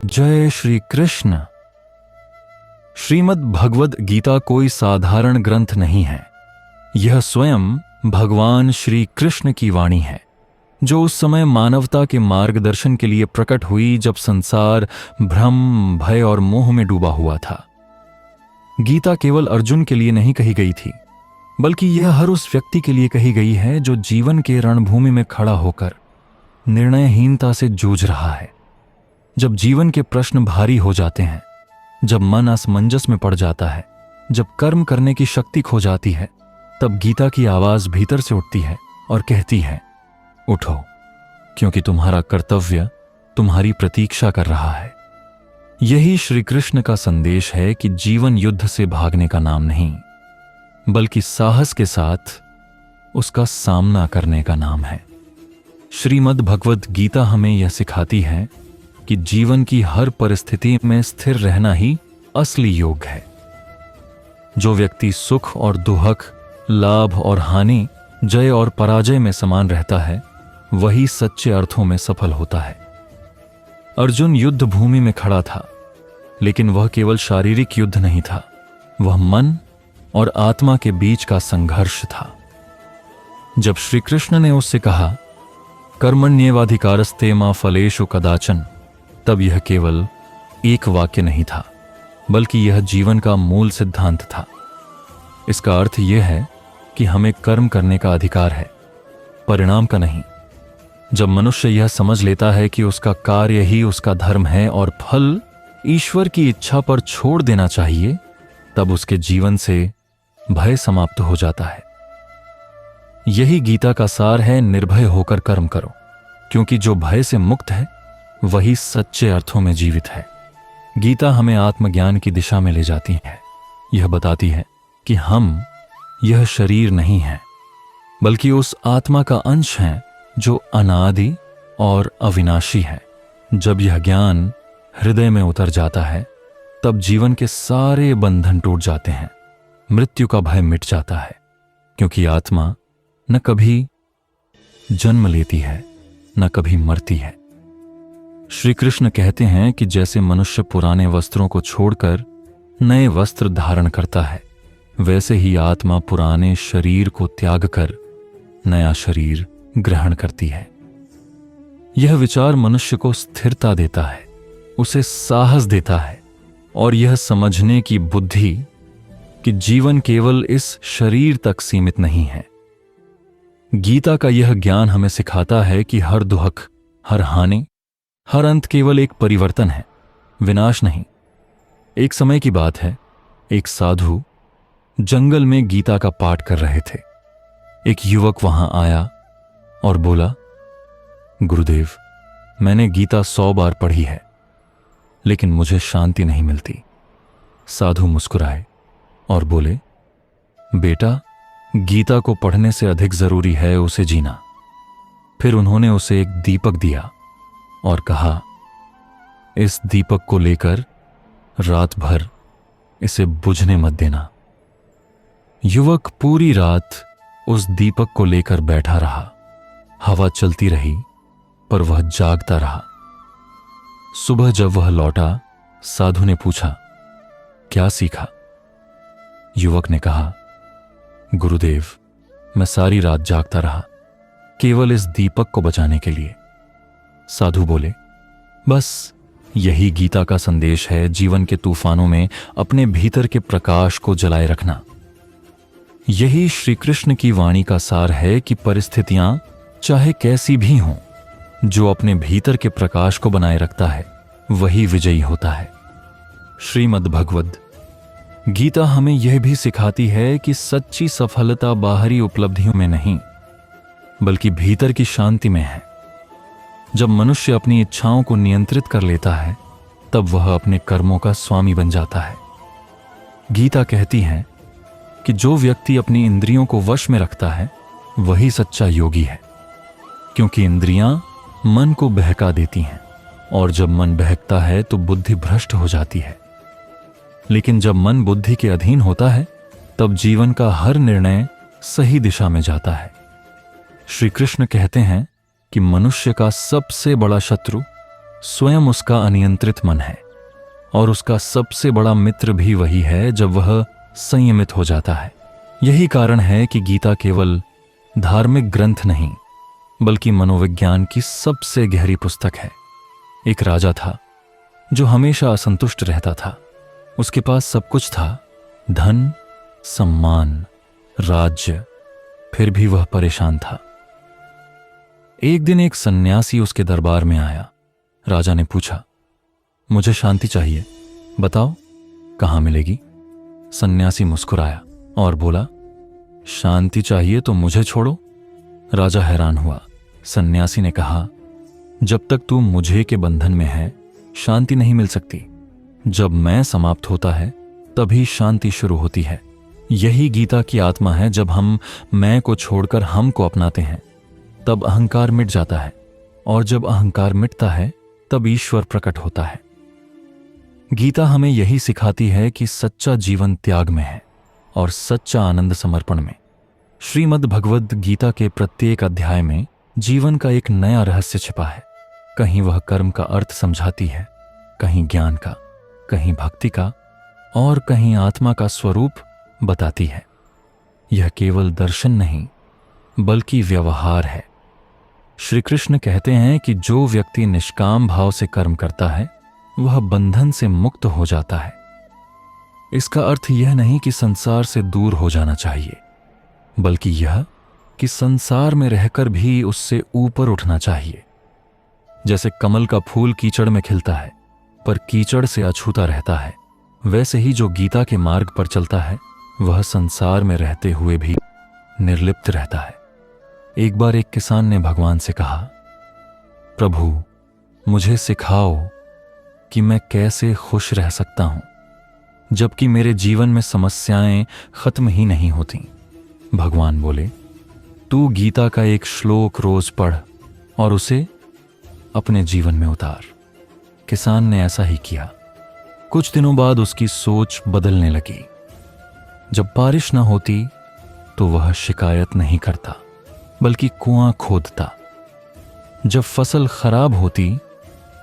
जय श्री कृष्ण। श्रीमद् भगवद गीता कोई साधारण ग्रंथ नहीं है। यह स्वयं भगवान श्री कृष्ण की वाणी है, जो उस समय मानवता के मार्गदर्शन के लिए प्रकट हुई जब संसार भ्रम, भय और मोह में डूबा हुआ था। गीता केवल अर्जुन के लिए नहीं कही गई थी, बल्कि यह हर उस व्यक्ति के लिए कही गई है जो जीवन के रणभूमि में खड़ा होकर निर्णयहीनता से जूझ रहा है। जब जीवन के प्रश्न भारी हो जाते हैं, जब मन असमंजस में पड़ जाता है, जब कर्म करने की शक्ति खो जाती है, तब गीता की आवाज भीतर से उठती है और कहती है, उठो, क्योंकि तुम्हारा कर्तव्य तुम्हारी प्रतीक्षा कर रहा है। यही श्री कृष्ण का संदेश है कि जीवन युद्ध से भागने का नाम नहीं, बल्कि साहस के साथ उसका सामना करने का नाम है। श्रीमद् भगवद गीता हमें यह सिखाती है कि जीवन की हर परिस्थिति में स्थिर रहना ही असली योग है। जो व्यक्ति सुख और दुख, लाभ और हानि, जय और पराजय में समान रहता है, वही सच्चे अर्थों में सफल होता है। अर्जुन युद्ध भूमि में खड़ा था, लेकिन वह केवल शारीरिक युद्ध नहीं था, वह मन और आत्मा के बीच का संघर्ष था। जब श्री कृष्ण ने उससे कहा, कर्मण्येवाधिकारस्ते मा फलेषु कदाचन, तब यह केवल एक वाक्य नहीं था, बल्कि यह जीवन का मूल सिद्धांत था। इसका अर्थ यह है कि हमें कर्म करने का अधिकार है, परिणाम का नहीं। जब मनुष्य यह समझ लेता है कि उसका कार्य ही उसका धर्म है और फल ईश्वर की इच्छा पर छोड़ देना चाहिए, तब उसके जीवन से भय समाप्त हो जाता है। यही गीता का सार है, निर्भय होकर कर्म करो, क्योंकि जो भय से मुक्त है वही सच्चे अर्थों में जीवित है। गीता हमें आत्मज्ञान की दिशा में ले जाती है। यह बताती है कि हम यह शरीर नहीं है, बल्कि उस आत्मा का अंश हैं जो अनादि और अविनाशी है। जब यह ज्ञान हृदय में उतर जाता है, तब जीवन के सारे बंधन टूट जाते हैं, मृत्यु का भय मिट जाता है, क्योंकि आत्मा न कभी जन्म लेती है, न कभी मरती है। श्री कृष्ण कहते हैं कि जैसे मनुष्य पुराने वस्त्रों को छोड़कर नए वस्त्र धारण करता है, वैसे ही आत्मा पुराने शरीर को त्याग कर नया शरीर ग्रहण करती है। यह विचार मनुष्य को स्थिरता देता है, उसे साहस देता है और यह समझने की बुद्धि कि जीवन केवल इस शरीर तक सीमित नहीं है। गीता का यह ज्ञान हमें सिखाता है कि हर दुख, हर हानि, हर अंत केवल एक परिवर्तन है, विनाश नहीं। एक समय की बात है, एक साधु जंगल में गीता का पाठ कर रहे थे। एक युवक वहां आया और बोला, गुरुदेव, मैंने गीता 100 बार पढ़ी है, लेकिन मुझे शांति नहीं मिलती। साधु मुस्कुराए और बोले, बेटा, गीता को पढ़ने से अधिक जरूरी है उसे जीना। फिर उन्होंने उसे एक दीपक दिया और कहा, इस दीपक को लेकर रात भर इसे बुझने मत देना। युवक पूरी रात उस दीपक को लेकर बैठा रहा। हवा चलती रही, पर वह जागता रहा। सुबह जब वह लौटा, साधु ने पूछा, क्या सीखा? युवक ने कहा, गुरुदेव, मैं सारी रात जागता रहा, केवल इस दीपक को बचाने के लिए। साधु बोले, बस यही गीता का संदेश है, जीवन के तूफानों में अपने भीतर के प्रकाश को जलाए रखना। यही श्री कृष्ण की वाणी का सार है कि परिस्थितियां चाहे कैसी भी हों, जो अपने भीतर के प्रकाश को बनाए रखता है वही विजयी होता है। श्रीमद् भगवद गीता हमें यह भी सिखाती है कि सच्ची सफलता बाहरी उपलब्धियों में नहीं, बल्कि भीतर की शांति में है। जब मनुष्य अपनी इच्छाओं को नियंत्रित कर लेता है, तब वह अपने कर्मों का स्वामी बन जाता है। गीता कहती है कि जो व्यक्ति अपनी इंद्रियों को वश में रखता है, वही सच्चा योगी है, क्योंकि इंद्रियां मन को बहका देती हैं, और जब मन बहकता है तो बुद्धि भ्रष्ट हो जाती है। लेकिन जब मन बुद्धि के अधीन होता है, तब जीवन का हर निर्णय सही दिशा में जाता है। श्री कृष्ण कहते हैं कि मनुष्य का सबसे बड़ा शत्रु स्वयं उसका अनियंत्रित मन है और उसका सबसे बड़ा मित्र भी वही है जब वह संयमित हो जाता है। यही कारण है कि गीता केवल धार्मिक ग्रंथ नहीं बल्कि मनोविज्ञान की सबसे गहरी पुस्तक है। एक राजा था जो हमेशा असंतुष्ट रहता था। उसके पास सब कुछ था, धन, सम्मान, राज्य, फिर भी वह परेशान था। एक दिन एक सन्यासी उसके दरबार में आया। राजा ने पूछा, मुझे शांति चाहिए, बताओ कहाँ मिलेगी? सन्यासी मुस्कुराया और बोला, शांति चाहिए तो मुझे छोड़ो। राजा हैरान हुआ। सन्यासी ने कहा, जब तक तू मुझे के बंधन में है शांति नहीं मिल सकती। जब मैं समाप्त होता है तभी शांति शुरू होती है। यही गीता की आत्मा है। जब हम मैं को छोड़कर हम को अपनाते हैं तब अहंकार मिट जाता है, और जब अहंकार मिटता है तब ईश्वर प्रकट होता है। गीता हमें यही सिखाती है कि सच्चा जीवन त्याग में है और सच्चा आनंद समर्पण में। श्रीमद् भगवद गीता के प्रत्येक अध्याय में जीवन का एक नया रहस्य छिपा है। कहीं वह कर्म का अर्थ समझाती है, कहीं ज्ञान का, कहीं भक्ति का, और कहीं आत्मा का स्वरूप बताती है। यह केवल दर्शन नहीं बल्कि व्यवहार है। श्री कृष्ण कहते हैं कि जो व्यक्ति निष्काम भाव से कर्म करता है वह बंधन से मुक्त हो जाता है। इसका अर्थ यह नहीं कि संसार से दूर हो जाना चाहिए, बल्कि यह कि संसार में रहकर भी उससे ऊपर उठना चाहिए। जैसे कमल का फूल कीचड़ में खिलता है पर कीचड़ से अछूता रहता है, वैसे ही जो गीता के मार्ग पर चलता है वह संसार में रहते हुए भी निर्लिप्त रहता है। एक बार एक किसान ने भगवान से कहा, प्रभु मुझे सिखाओ कि मैं कैसे खुश रह सकता हूं जबकि मेरे जीवन में समस्याएं खत्म ही नहीं होती। भगवान बोले, तू गीता का एक श्लोक रोज पढ़ और उसे अपने जीवन में उतार। किसान ने ऐसा ही किया। कुछ दिनों बाद उसकी सोच बदलने लगी। जब बारिश न होती तो वह शिकायत नहीं करता बल्कि कुआं खोदता। जब फसल खराब होती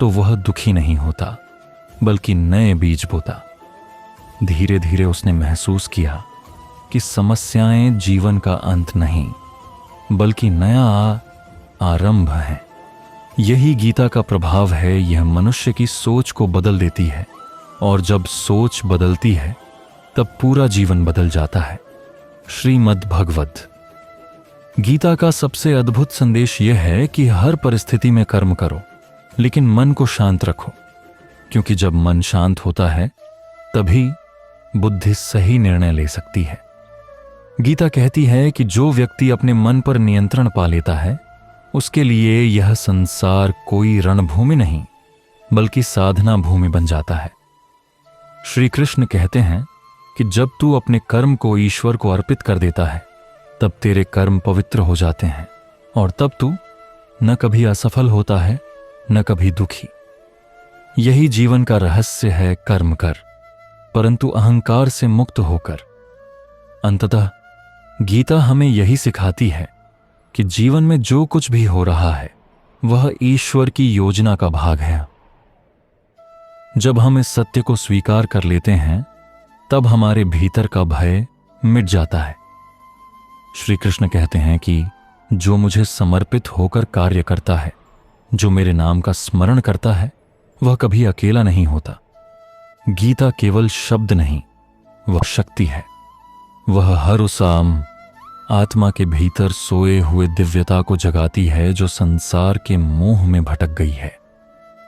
तो वह दुखी नहीं होता बल्कि नए बीज बोता। धीरे धीरे उसने महसूस किया कि समस्याएं जीवन का अंत नहीं बल्कि नया आरंभ है। यही गीता का प्रभाव है। यह मनुष्य की सोच को बदल देती है, और जब सोच बदलती है तब पूरा जीवन बदल जाता है। श्रीमद् भगवद गीता का सबसे अद्भुत संदेश यह है कि हर परिस्थिति में कर्म करो, लेकिन मन को शांत रखो, क्योंकि जब मन शांत होता है तभी बुद्धि सही निर्णय ले सकती है। गीता कहती है कि जो व्यक्ति अपने मन पर नियंत्रण पा लेता है उसके लिए यह संसार कोई रणभूमि नहीं बल्कि साधना भूमि बन जाता है। श्री कृष्ण कहते हैं कि जब तू अपने कर्म को ईश्वर को अर्पित कर देता है तब तेरे कर्म पवित्र हो जाते हैं, और तब तू न कभी असफल होता है न कभी दुखी। यही जीवन का रहस्य है, कर्म कर परंतु अहंकार से मुक्त होकर। अंततः गीता हमें यही सिखाती है कि जीवन में जो कुछ भी हो रहा है वह ईश्वर की योजना का भाग है। जब हम इस सत्य को स्वीकार कर लेते हैं तब हमारे भीतर का भय मिट जाता है। श्री कृष्ण कहते हैं कि जो मुझे समर्पित होकर कार्य करता है, जो मेरे नाम का स्मरण करता है, वह कभी अकेला नहीं होता। गीता केवल शब्द नहीं, वह शक्ति है। वह हर उस आत्मा के भीतर सोए हुए दिव्यता को जगाती है जो संसार के मोह में भटक गई है।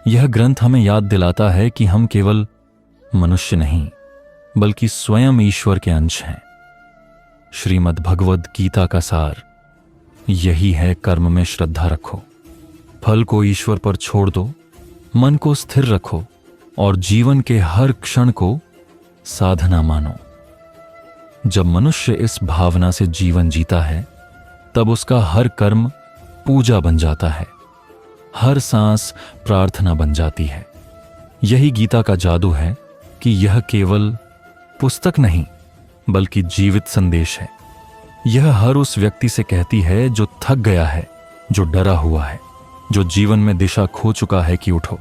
यह ग्रंथ हमें याद दिलाता है कि हम केवल मनुष्य नहीं बल्कि स्वयं ईश्वर के अंश हैं। श्रीमद् भगवद गीता का सार यही है, कर्म में श्रद्धा रखो, फल को ईश्वर पर छोड़ दो, मन को स्थिर रखो और जीवन के हर क्षण को साधना मानो। जब मनुष्य इस भावना से जीवन जीता है तब उसका हर कर्म पूजा बन जाता है, हर सांस प्रार्थना बन जाती है। यही गीता का जादू है कि यह केवल पुस्तक नहीं बल्कि जीवित संदेश है। यह हर उस व्यक्ति से कहती है जो थक गया है, जो डरा हुआ है, जो जीवन में दिशा खो चुका है कि उठो,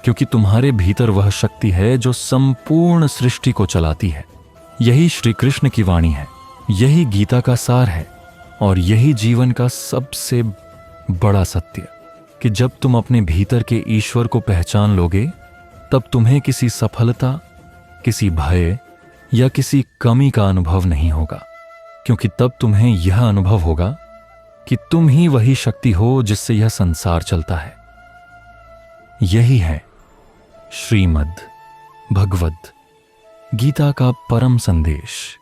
क्योंकि तुम्हारे भीतर वह शक्ति है जो संपूर्ण सृष्टि को चलाती है। यही श्री कृष्ण की वाणी है, यही गीता का सार है और यही जीवन का सबसे बड़ा सत्य कि जब तुम अपने भीतर के ईश्वर को पहचान लोगे तब तुम्हें किसी सफलता, किसी भय या किसी कमी का अनुभव नहीं होगा, क्योंकि तब तुम्हें यह अनुभव होगा कि तुम ही वही शक्ति हो जिससे यह संसार चलता है। यही है श्रीमद् भगवद गीता का परम संदेश,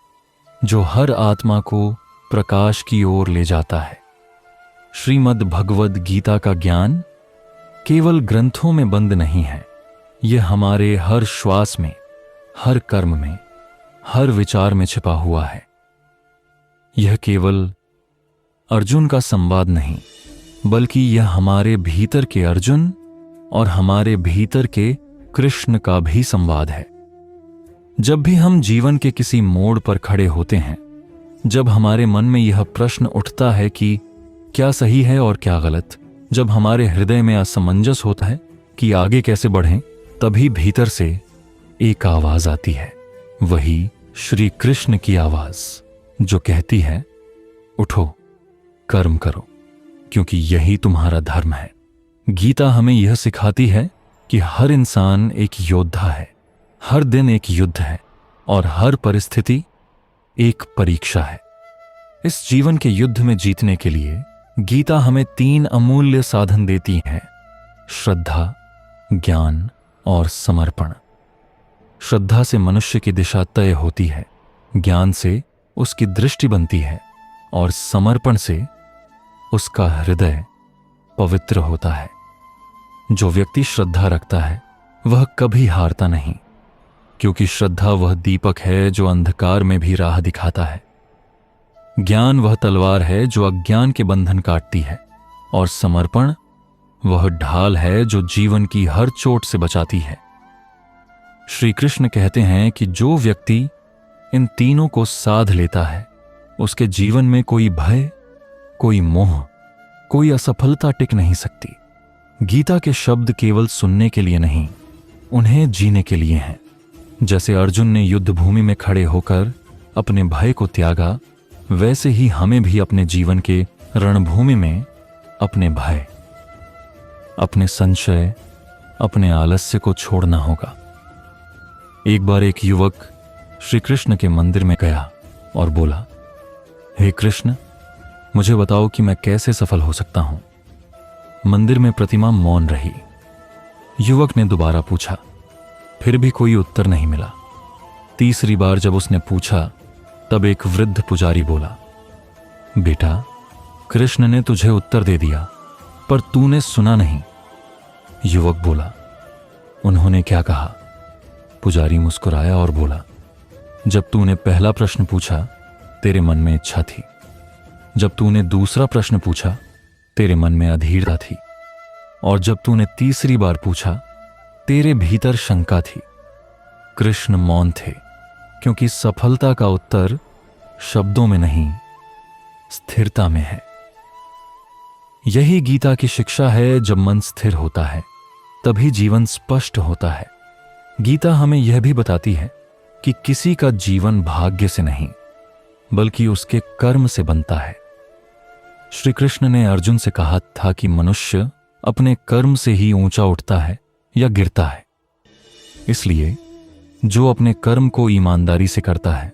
जो हर आत्मा को प्रकाश की ओर ले जाता है। श्रीमद् भगवद गीता का ज्ञान केवल ग्रंथों में बंद नहीं है, यह हमारे हर श्वास में, हर कर्म में, हर विचार में छिपा हुआ है। यह केवल अर्जुन का संवाद नहीं, बल्कि यह हमारे भीतर के अर्जुन और हमारे भीतर के कृष्ण का भी संवाद है। जब भी हम जीवन के किसी मोड़ पर खड़े होते हैं, जब हमारे मन में यह प्रश्न उठता है कि क्या सही है और क्या गलत, जब हमारे हृदय में असमंजस होता है कि आगे कैसे बढ़ें, तभी भीतर से एक आवाज आती है, वही श्री कृष्ण की आवाज, जो कहती है उठो, कर्म करो, क्योंकि यही तुम्हारा धर्म है। गीता हमें यह सिखाती है कि हर इंसान एक योद्धा है, हर दिन एक युद्ध है और हर परिस्थिति एक परीक्षा है। इस जीवन के युद्ध में जीतने के लिए गीता हमें 3 अमूल्य साधन देती है: श्रद्धा, ज्ञान और समर्पण। श्रद्धा से मनुष्य की दिशा तय होती है, ज्ञान से उसकी दृष्टि बनती है और समर्पण से उसका हृदय पवित्र होता है। जो व्यक्ति श्रद्धा रखता है वह कभी हारता नहीं, क्योंकि श्रद्धा वह दीपक है जो अंधकार में भी राह दिखाता है। ज्ञान वह तलवार है जो अज्ञान के बंधन काटती है और समर्पण वह ढाल है जो जीवन की हर चोट से बचाती है। श्री कृष्ण कहते हैं कि जो व्यक्ति इन तीनों को साध लेता है, उसके जीवन में कोई भय, कोई मोह, कोई असफलता टिक नहीं सकती। गीता के शब्द केवल सुनने के लिए नहीं, उन्हें जीने के लिए हैं। जैसे अर्जुन ने युद्ध भूमि में खड़े होकर अपने भय को त्यागा, वैसे ही हमें भी अपने जीवन के रणभूमि में अपने भय, अपने संशय, अपने आलस्य को छोड़ना होगा। एक बार एक युवक श्री कृष्ण के मंदिर में गया और बोला, हे कृष्ण, मुझे बताओ कि मैं कैसे सफल हो सकता हूं। मंदिर में प्रतिमा मौन रही। युवक ने दोबारा पूछा, फिर भी कोई उत्तर नहीं मिला। तीसरी बार जब उसने पूछा, तब एक वृद्ध पुजारी बोला, बेटा, कृष्ण ने तुझे उत्तर दे दिया, पर तूने सुना नहीं। युवक बोला, उन्होंने क्या कहा? पुजारी मुस्कुराया और बोला, जब तूने पहला प्रश्न पूछा, तेरे मन में इच्छा थी। जब तूने दूसरा प्रश्न पूछा, तेरे मन में अधीरता थी। और जब तूने तीसरी बार पूछा, तेरे भीतर शंका थी। कृष्ण मौन थे, क्योंकि सफलता का उत्तर शब्दों में नहीं, स्थिरता में है। यही गीता की शिक्षा है। जब मन स्थिर होता है, तभी जीवन स्पष्ट होता है। गीता हमें यह भी बताती है कि किसी का जीवन भाग्य से नहीं, बल्कि उसके कर्म से बनता है। श्री कृष्ण ने अर्जुन से कहा था कि मनुष्य अपने कर्म से ही ऊंचा उठता है या गिरता है। इसलिए जो अपने कर्म को ईमानदारी से करता है,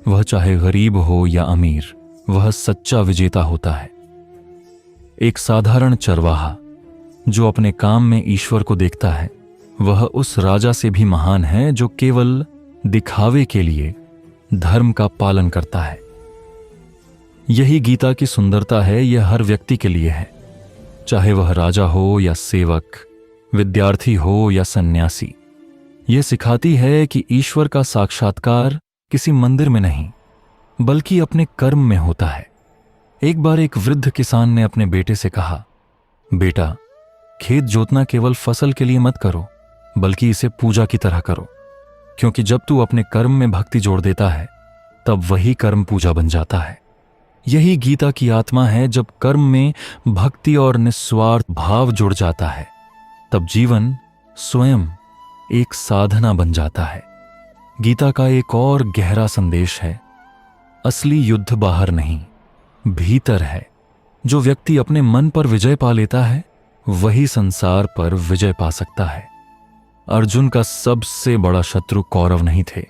वह चाहे गरीब हो या अमीर, वह सच्चा विजेता होता है। एक साधारण चरवाहा जो अपने काम में ईश्वर को देखता है, वह उस राजा से भी महान है जो केवल दिखावे के लिए धर्म का पालन करता है। यही गीता की सुंदरता है। यह हर व्यक्ति के लिए है, चाहे वह राजा हो या सेवक, विद्यार्थी हो या सन्यासी। यह सिखाती है कि ईश्वर का साक्षात्कार किसी मंदिर में नहीं, बल्कि अपने कर्म में होता है। एक बार एक वृद्ध किसान ने अपने बेटे से कहा, बेटा, खेत जोतना केवल फसल के लिए मत करो, बल्कि इसे पूजा की तरह करो, क्योंकि जब तू अपने कर्म में भक्ति जोड़ देता है, तब वही कर्म पूजा बन जाता है। यही गीता की आत्मा है। जब कर्म में भक्ति और निस्वार्थ भाव जुड़ जाता है, तब जीवन स्वयं एक साधना बन जाता है। गीता का एक और गहरा संदेश है, असली युद्ध बाहर नहीं, भीतर है। जो व्यक्ति अपने मन पर विजय पा लेता है वही संसार पर विजय पा सकता है। अर्जुन का सबसे बड़ा शत्रु कौरव नहीं थे,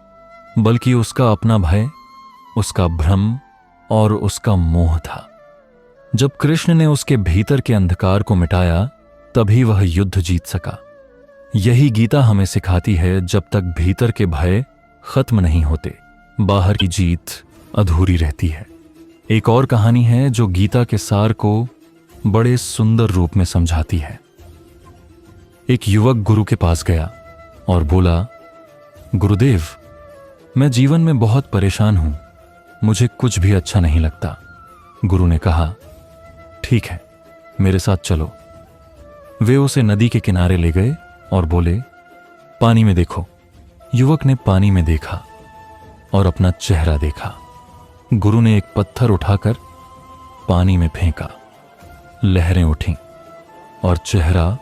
बल्कि उसका अपना भय, उसका भ्रम और उसका मोह था। जब कृष्ण ने उसके भीतर के अंधकार को मिटाया तभी वह युद्ध जीत सका। यही गीता हमें सिखाती है, जब तक भीतर के भय खत्म नहीं होते बाहर की जीत अधूरी रहती है। एक और कहानी है जो गीता के सार को बड़े सुंदर रूप में समझाती है। एक युवक गुरु के पास गया और बोला, गुरुदेव, मैं जीवन में बहुत परेशान हूं, मुझे कुछ भी अच्छा नहीं लगता। गुरु ने कहा, ठीक है, मेरे साथ चलो। वे उसे नदी के किनारे ले गए और बोले, पानी में देखो। युवक ने पानी में देखा और अपना चेहरा देखा। गुरु ने एक पत्थर उठाकर पानी में फेंका, लहरें उठीं और चेहरा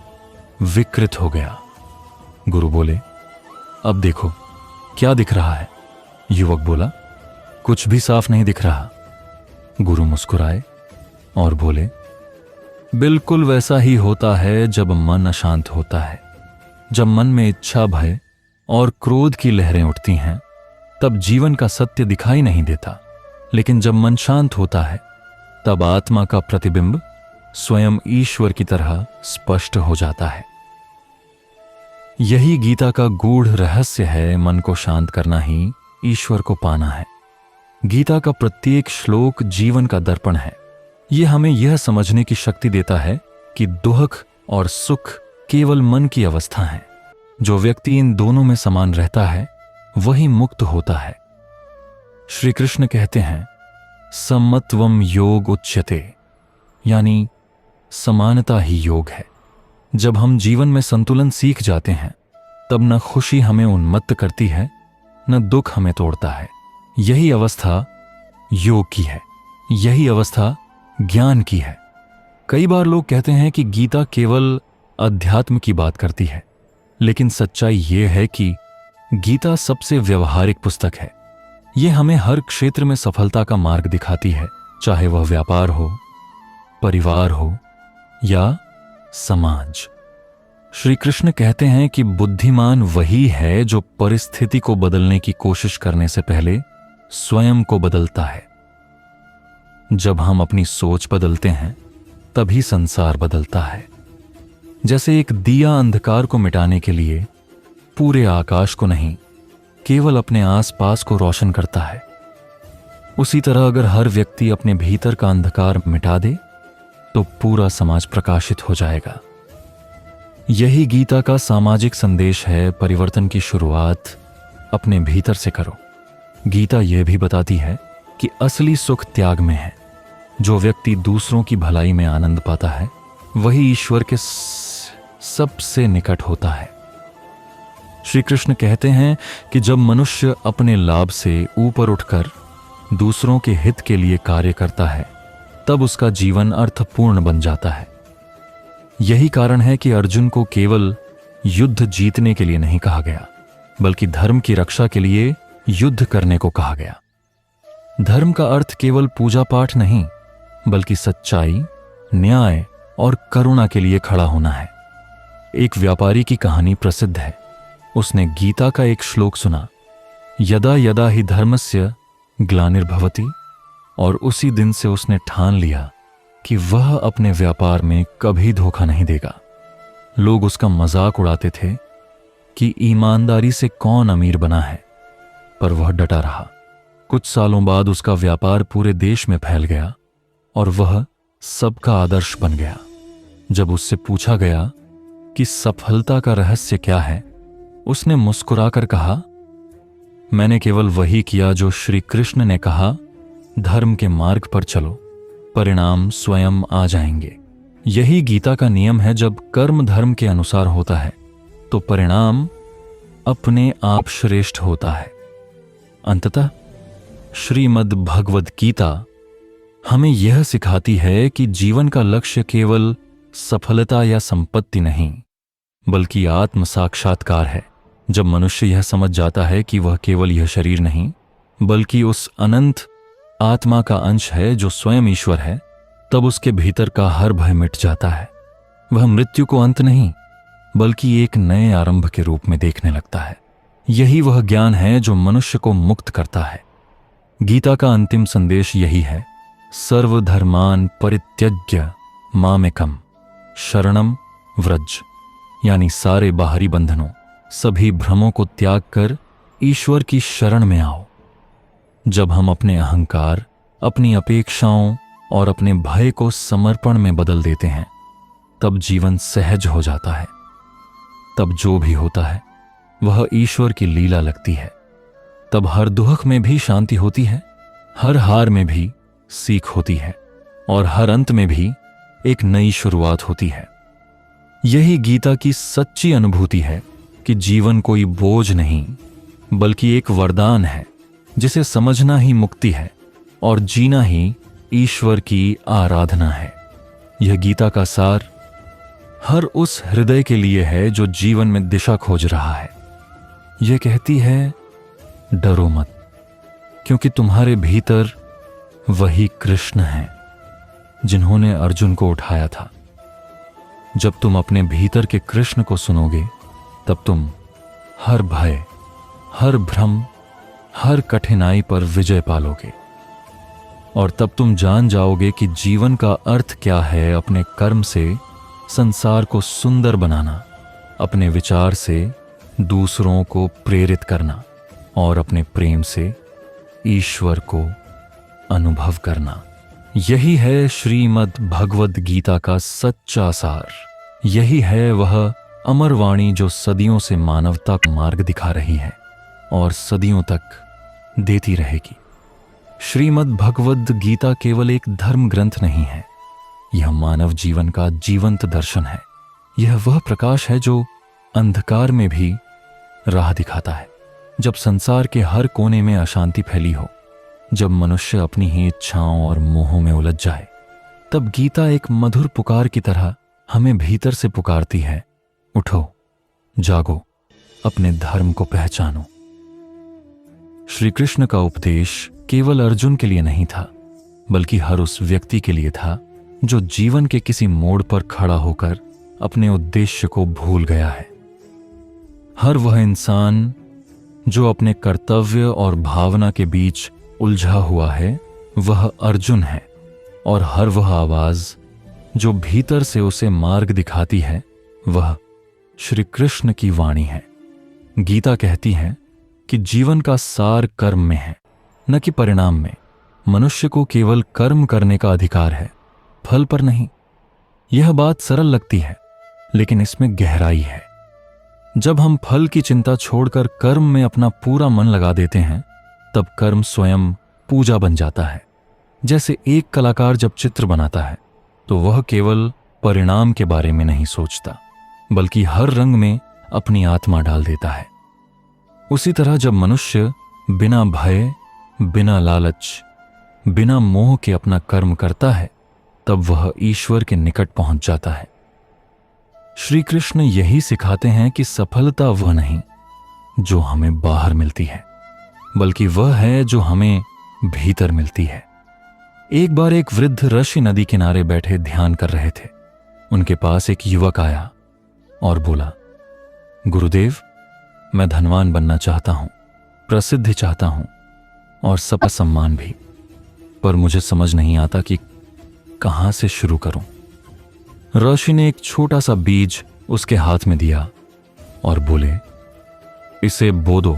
विकृत हो गया। गुरु बोले, अब देखो क्या दिख रहा है? युवक बोला, कुछ भी साफ नहीं दिख रहा। गुरु मुस्कुराए और बोले, बिल्कुल वैसा ही होता है जब मन अशांत होता है। जब मन में इच्छा, भय और क्रोध की लहरें उठती हैं तब जीवन का सत्य दिखाई नहीं देता, लेकिन जब मन शांत होता है तब आत्मा का प्रतिबिंब स्वयं ईश्वर की तरह स्पष्ट हो जाता है। यही गीता का गूढ़ रहस्य है, मन को शांत करना ही ईश्वर को पाना है। गीता का प्रत्येक श्लोक जीवन का दर्पण है। यह हमें यह समझने की शक्ति देता है कि दुख और सुख केवल मन की अवस्था है। जो व्यक्ति इन दोनों में समान रहता है वही मुक्त होता है। श्री कृष्ण कहते हैं, समत्वम योग उच्यते, यानी समानता ही योग है। जब हम जीवन में संतुलन सीख जाते हैं तब न खुशी हमें उन्मत्त करती है, न दुख हमें तोड़ता है। यही अवस्था योग की है, यही अवस्था ज्ञान की है। कई बार लोग कहते हैं कि गीता केवल अध्यात्म की बात करती है, लेकिन सच्चाई यह है कि गीता सबसे व्यवहारिक पुस्तक है। यह हमें हर क्षेत्र में सफलता का मार्ग दिखाती है, चाहे वह व्यापार हो, परिवार हो या समाज। श्री कृष्ण कहते हैं कि बुद्धिमान वही है जो परिस्थिति को बदलने की कोशिश करने से पहले स्वयं को बदलता है। जब हम अपनी सोच बदलते हैं तभी संसार बदलता है। जैसे एक दिया अंधकार को मिटाने के लिए पूरे आकाश को नहीं, केवल अपने आसपास को रोशन करता है, उसी तरह अगर हर व्यक्ति अपने भीतर का अंधकार मिटा दे तो पूरा समाज प्रकाशित हो जाएगा। यही गीता का सामाजिक संदेश है, परिवर्तन की शुरुआत अपने भीतर से करो। गीता यह भी बताती है कि असली सुख त्याग में है। जो व्यक्ति दूसरों की भलाई में आनंद पाता है वही ईश्वर के सबसे निकट होता है। श्री कृष्ण कहते हैं कि जब मनुष्य अपने लाभ से ऊपर उठकर दूसरों के हित के लिए कार्य करता है तब उसका जीवन अर्थपूर्ण बन जाता है। यही कारण है कि अर्जुन को केवल युद्ध जीतने के लिए नहीं कहा गया, बल्कि धर्म की रक्षा के लिए युद्ध करने को कहा गया। धर्म का अर्थ केवल पूजा पाठ नहीं, बल्कि सच्चाई, न्याय और करुणा के लिए खड़ा होना है। एक व्यापारी की कहानी प्रसिद्ध है। उसने गीता का एक श्लोक सुना, यदा यदा ही धर्मस्य ग्लानिर्भवति, और उसी दिन से उसने ठान लिया कि वह अपने व्यापार में कभी धोखा नहीं देगा। लोग उसका मजाक उड़ाते थे कि ईमानदारी से कौन अमीर बना है, पर वह डटा रहा। कुछ सालों बाद उसका व्यापार पूरे देश में फैल गया और वह सबका आदर्श बन गया। जब उससे पूछा गया कि सफलता का रहस्य क्या है, उसने मुस्कुराकर कहा, मैंने केवल वही किया जो श्री कृष्ण ने कहा, धर्म के मार्ग पर चलो, परिणाम स्वयं आ जाएंगे। यही गीता का नियम है। जब कर्म धर्म के अनुसार होता है तो परिणाम अपने आप श्रेष्ठ होता है। अंततः श्रीमद् भगवद गीता हमें यह सिखाती है कि जीवन का लक्ष्य केवल सफलता या संपत्ति नहीं, बल्कि आत्म साक्षात्कार है। जब मनुष्य यह समझ जाता है कि वह केवल यह शरीर नहीं बल्कि उस अनंत आत्मा का अंश है जो स्वयं ईश्वर है, तब उसके भीतर का हर भय मिट जाता है। वह मृत्यु को अंत नहीं बल्कि एक नए आरंभ के रूप में देखने लगता है। यही वह ज्ञान है जो मनुष्य को मुक्त करता है। गीता का अंतिम संदेश यही है, सर्वधर्मान परित्यज्य मामेकम शरणम व्रज, यानी सारे बाहरी बंधनों, सभी भ्रमों को त्याग कर ईश्वर की शरण में आओ। जब हम अपने अहंकार, अपनी अपेक्षाओं और अपने भय को समर्पण में बदल देते हैं, तब जीवन सहज हो जाता है। तब जो भी होता है वह ईश्वर की लीला लगती है। तब हर दुख में भी शांति होती है, हर हार में भी सीख होती है और हर अंत में भी एक नई शुरुआत होती है। यही गीता की सच्ची अनुभूति है कि जीवन कोई बोझ नहीं बल्कि एक वरदान है जिसे समझना ही मुक्ति है और जीना ही ईश्वर की आराधना है। यह गीता का सार हर उस हृदय के लिए है जो जीवन में दिशा खोज रहा है। यह कहती है, डरो मत, क्योंकि तुम्हारे भीतर वही कृष्ण हैं जिन्होंने अर्जुन को उठाया था। जब तुम अपने भीतर के कृष्ण को सुनोगे, तब तुम हर भय, हर भ्रम, हर कठिनाई पर विजय पालोगे और तब तुम जान जाओगे कि जीवन का अर्थ क्या है। अपने कर्म से संसार को सुंदर बनाना, अपने विचार से दूसरों को प्रेरित करना और अपने प्रेम से ईश्वर को अनुभव करना। यही है श्रीमद् भगवद गीता का सच्चा सार। यही है वह अमर वाणी जो सदियों से मानवता को मार्ग दिखा रही है और सदियों तक देती रहेगी। श्रीमद् भगवद गीता केवल एक धर्म ग्रंथ नहीं है, यह मानव जीवन का जीवंत दर्शन है। यह वह प्रकाश है जो अंधकार में भी राह दिखाता है। जब संसार के हर कोने में अशांति फैली हो, जब मनुष्य अपनी ही इच्छाओं और मोहों में उलझ जाए, तब गीता एक मधुर पुकार की तरह हमें भीतर से पुकारती है, उठो, जागो, अपने धर्म को पहचानो। श्री कृष्ण का उपदेश केवल अर्जुन के लिए नहीं था, बल्कि हर उस व्यक्ति के लिए था जो जीवन के किसी मोड़ पर खड़ा होकर अपने उद्देश्य को भूल गया है। हर वह इंसान जो अपने कर्तव्य और भावना के बीच उलझा हुआ है, वह अर्जुन है, और हर वह आवाज जो भीतर से उसे मार्ग दिखाती है, वह श्री कृष्ण की वाणी है। गीता कहती है कि जीवन का सार कर्म में है, न कि परिणाम में। मनुष्य को केवल कर्म करने का अधिकार है, फल पर नहीं। यह बात सरल लगती है, लेकिन इसमें गहराई है। जब हम फल की चिंता छोड़कर कर्म में अपना पूरा मन लगा देते हैं, तब कर्म स्वयं पूजा बन जाता है। जैसे एक कलाकार जब चित्र बनाता है, तो वह केवल परिणाम के बारे में नहीं सोचता, बल्कि हर रंग में अपनी आत्मा डाल देता है। उसी तरह जब मनुष्य बिना भय, बिना लालच, बिना मोह के अपना कर्म करता है, तब वह ईश्वर के निकट पहुंच जाता है। श्री कृष्ण यही सिखाते हैं कि सफलता वह नहीं जो हमें बाहर मिलती है, बल्कि वह है जो हमें भीतर मिलती है। एक बार एक वृद्ध ऋषि नदी किनारे बैठे ध्यान कर रहे थे। उनके पास एक युवक आया और बोला, गुरुदेव, मैं धनवान बनना चाहता हूं, प्रसिद्धि चाहता हूं और सबका सम्मान भी, पर मुझे समझ नहीं आता कि कहां से शुरू करूं। ऋषि ने एक छोटा सा बीज उसके हाथ में दिया और बोले, इसे बो दो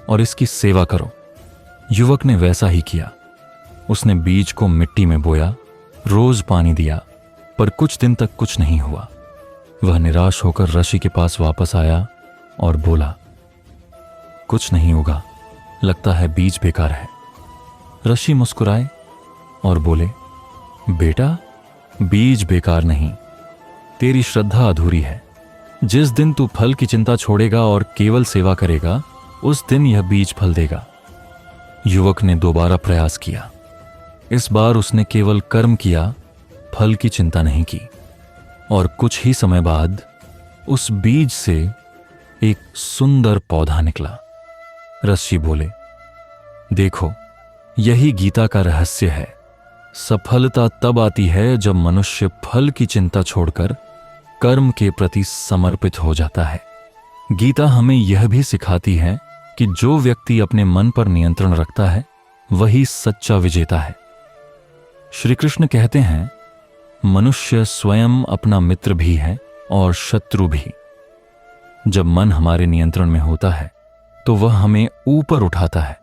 और इसकी सेवा करो। युवक ने वैसा ही किया। उसने बीज को मिट्टी में बोया, रोज पानी दिया, पर कुछ दिन तक कुछ नहीं हुआ। वह निराश होकर ऋषि के पास वापस आया और बोला, कुछ नहीं होगा, लगता है बीज बेकार है। ऋषि मुस्कुराए और बोले, बेटा, बीज बेकार नहीं, तेरी श्रद्धा अधूरी है। जिस दिन तू फल की चिंता छोड़ेगा और केवल सेवा करेगा, उस दिन यह बीज फल देगा। युवक ने दोबारा प्रयास किया। इस बार उसने केवल कर्म किया, फल की चिंता नहीं की, और कुछ ही समय बाद उस बीज से एक सुंदर पौधा निकला। ऋषि बोले, देखो, यही गीता का रहस्य है। सफलता तब आती है जब मनुष्य फल की चिंता छोड़कर कर्म के प्रति समर्पित हो जाता है। गीता हमें यह भी सिखाती है कि जो व्यक्ति अपने मन पर नियंत्रण रखता है वही सच्चा विजेता है। श्री कृष्ण कहते हैं, मनुष्य स्वयं अपना मित्र भी है और शत्रु भी। जब मन हमारे नियंत्रण में होता है तो वह हमें ऊपर उठाता है,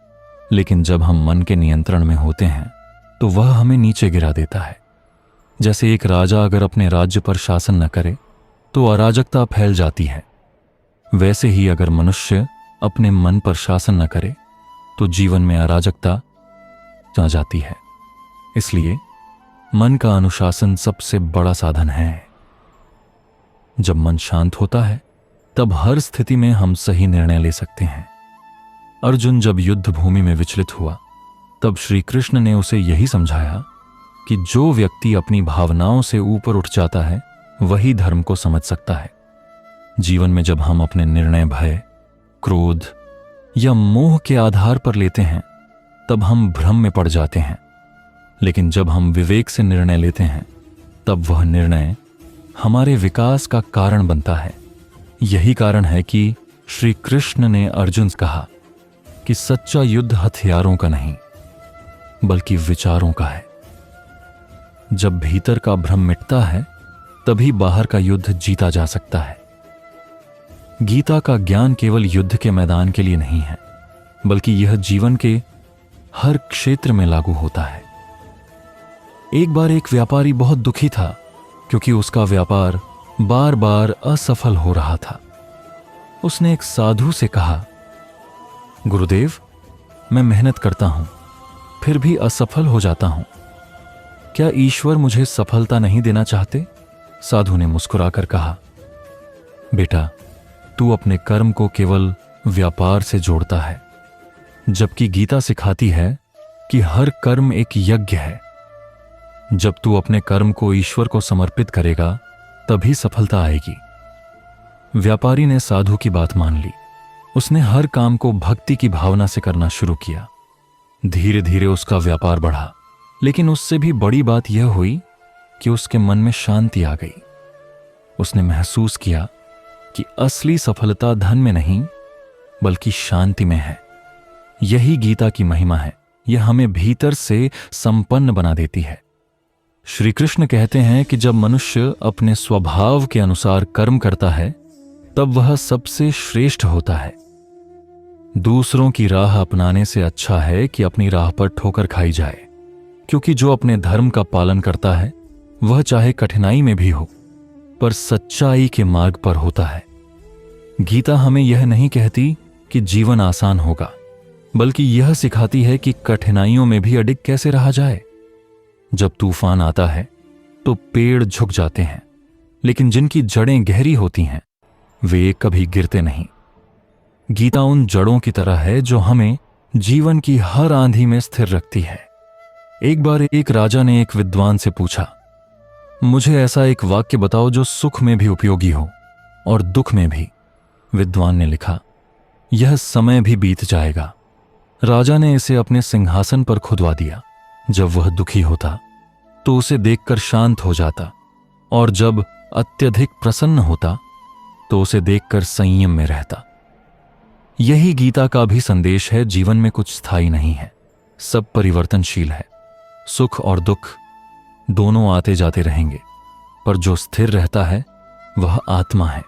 लेकिन जब हम मन के नियंत्रण में होते हैं तो वह हमें नीचे गिरा देता है। जैसे एक राजा अगर अपने राज्य पर शासन न करे तो अराजकता फैल जाती है, वैसे ही अगर मनुष्य अपने मन पर शासन न करे तो जीवन में अराजकता आ जाती है। इसलिए मन का अनुशासन सबसे बड़ा साधन है। जब मन शांत होता है तब हर स्थिति में हम सही निर्णय ले सकते हैं। अर्जुन जब युद्ध भूमि में विचलित हुआ तब श्री कृष्ण ने उसे यही समझाया कि जो व्यक्ति अपनी भावनाओं से ऊपर उठ जाता है वही धर्म को समझ सकता है। जीवन में जब हम अपने निर्णय भय, क्रोध या मोह के आधार पर लेते हैं तब हम भ्रम में पड़ जाते हैं, लेकिन जब हम विवेक से निर्णय लेते हैं तब वह निर्णय हमारे विकास का कारण बनता है। यही कारण है कि श्री कृष्ण ने अर्जुन से कहा कि सच्चा युद्ध हथियारों का नहीं बल्कि विचारों का है। जब भीतर का भ्रम मिटता है तभी बाहर का युद्ध जीता जा सकता है। गीता का ज्ञान केवल युद्ध के मैदान के लिए नहीं है, बल्कि यह जीवन के हर क्षेत्र में लागू होता है। एक बार एक व्यापारी बहुत दुखी था क्योंकि उसका व्यापार बार बार असफल हो रहा था। उसने एक साधु से कहा, गुरुदेव, मैं मेहनत करता हूं फिर भी असफल हो जाता हूं, क्या ईश्वर मुझे सफलता नहीं देना चाहते? साधु ने मुस्कुराकर कहा, बेटा, तू अपने कर्म को केवल व्यापार से जोड़ता है, जबकि गीता सिखाती है कि हर कर्म एक यज्ञ है। जब तू अपने कर्म को ईश्वर को समर्पित करेगा तभी सफलता आएगी। व्यापारी ने साधु की बात मान ली। उसने हर काम को भक्ति की भावना से करना शुरू किया। धीरे धीरे उसका व्यापार बढ़ा, लेकिन उससे भी बड़ी बात यह हुई कि उसके मन में शांति आ गई। उसने महसूस किया कि असली सफलता धन में नहीं बल्कि शांति में है। यही गीता की महिमा है। यह हमें भीतर से संपन्न बना देती है। श्री कृष्ण कहते हैं कि जब मनुष्य अपने स्वभाव के अनुसार कर्म करता है तब वह सबसे श्रेष्ठ होता है। दूसरों की राह अपनाने से अच्छा है कि अपनी राह पर ठोकर खाई जाए, क्योंकि जो अपने धर्म का पालन करता है वह चाहे कठिनाई में भी हो पर सच्चाई के मार्ग पर होता है। गीता हमें यह नहीं कहती कि जीवन आसान होगा, बल्कि यह सिखाती है कि कठिनाइयों में भी अडिग कैसे रहा जाए। जब तूफान आता है तो पेड़ झुक जाते हैं, लेकिन जिनकी जड़ें गहरी होती हैं वे कभी गिरते नहीं। गीता उन जड़ों की तरह है जो हमें जीवन की हर आंधी में स्थिर रखती है। एक बार एक राजा ने एक विद्वान से पूछा, मुझे ऐसा एक वाक्य बताओ जो सुख में भी उपयोगी हो और दुख में भी। विद्वान ने लिखा, यह समय भी बीत जाएगा। राजा ने इसे अपने सिंहासन पर खुदवा दिया। जब वह दुखी होता तो उसे देखकर शांत हो जाता, और जब अत्यधिक प्रसन्न होता तो उसे देखकर संयम में रहता। यही गीता का भी संदेश है। जीवन में कुछ स्थायी नहीं है, सब परिवर्तनशील है। सुख और दुख दोनों आते जाते रहेंगे, पर जो स्थिर रहता है वह आत्मा है।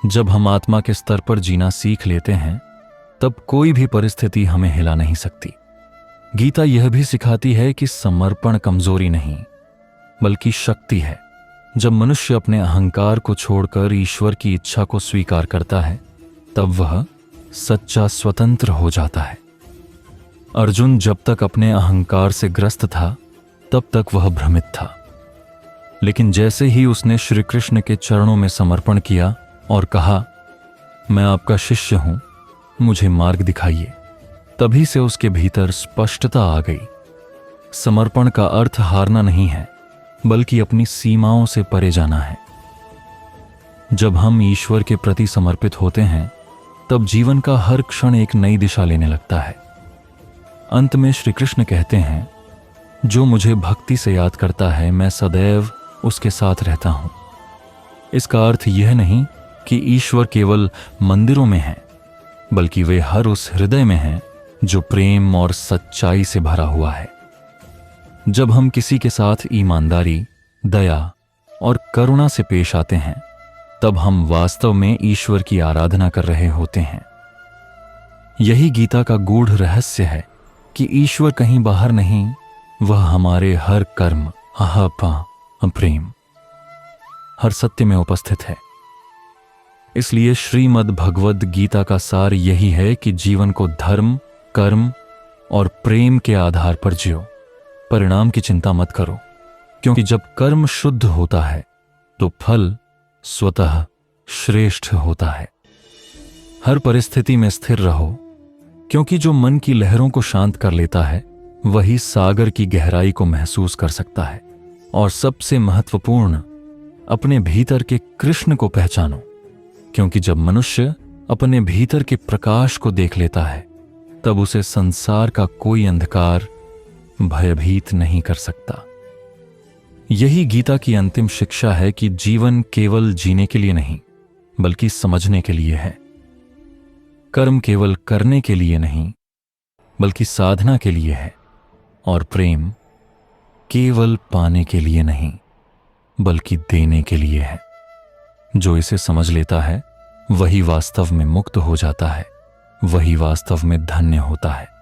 जब हम आत्मा के स्तर पर जीना सीख लेते हैं तब कोई भी परिस्थिति हमें हिला नहीं सकती। गीता यह भी सिखाती है कि समर्पण कमजोरी नहीं बल्कि शक्ति है। जब मनुष्य अपने अहंकार को छोड़कर ईश्वर की इच्छा को स्वीकार करता है तब वह सच्चा स्वतंत्र हो जाता है। अर्जुन जब तक अपने अहंकार से ग्रस्त था तब तक वह भ्रमित था, लेकिन जैसे ही उसने श्री कृष्ण के चरणों में समर्पण किया और कहा, मैं आपका शिष्य हूं, मुझे मार्ग दिखाइए, तभी से उसके भीतर स्पष्टता आ गई। समर्पण का अर्थ हारना नहीं है बल्कि अपनी सीमाओं से परे जाना है। जब हम ईश्वर के प्रति समर्पित होते हैं तब जीवन का हर क्षण एक नई दिशा लेने लगता है। अंत में श्री कृष्ण कहते हैं, जो मुझे भक्ति से याद करता है मैं सदैव उसके साथ रहता हूं। इसका अर्थ यह नहीं कि ईश्वर केवल मंदिरों में है, बल्कि वे हर उस हृदय में हैं जो प्रेम और सच्चाई से भरा हुआ है। जब हम किसी के साथ ईमानदारी, दया और करुणा से पेश आते हैं तब हम वास्तव में ईश्वर की आराधना कर रहे होते हैं। यही गीता का गूढ़ रहस्य है कि ईश्वर कहीं बाहर नहीं, वह हमारे हर कर्म, आहा, प्रेम, हर सत्य में उपस्थित है। इसलिए श्रीमद् भगवद गीता का सार यही है कि जीवन को धर्म, कर्म और प्रेम के आधार पर जियो। परिणाम की चिंता मत करो, क्योंकि जब कर्म शुद्ध होता है तो फल स्वतः श्रेष्ठ होता है। हर परिस्थिति में स्थिर रहो, क्योंकि जो मन की लहरों को शांत कर लेता है वही सागर की गहराई को महसूस कर सकता है। और सबसे महत्वपूर्ण, अपने भीतर के कृष्ण को पहचानो, क्योंकि जब मनुष्य अपने भीतर के प्रकाश को देख लेता है तब उसे संसार का कोई अंधकार भयभीत नहीं कर सकता। यही गीता की अंतिम शिक्षा है कि जीवन केवल जीने के लिए नहीं, बल्कि समझने के लिए है। कर्म केवल करने के लिए नहीं, बल्कि साधना के लिए है। और प्रेम केवल पाने के लिए नहीं, बल्कि देने के लिए है। जो इसे समझ लेता है वही वास्तव में मुक्त हो जाता है, वही वास्तव में धन्य होता है।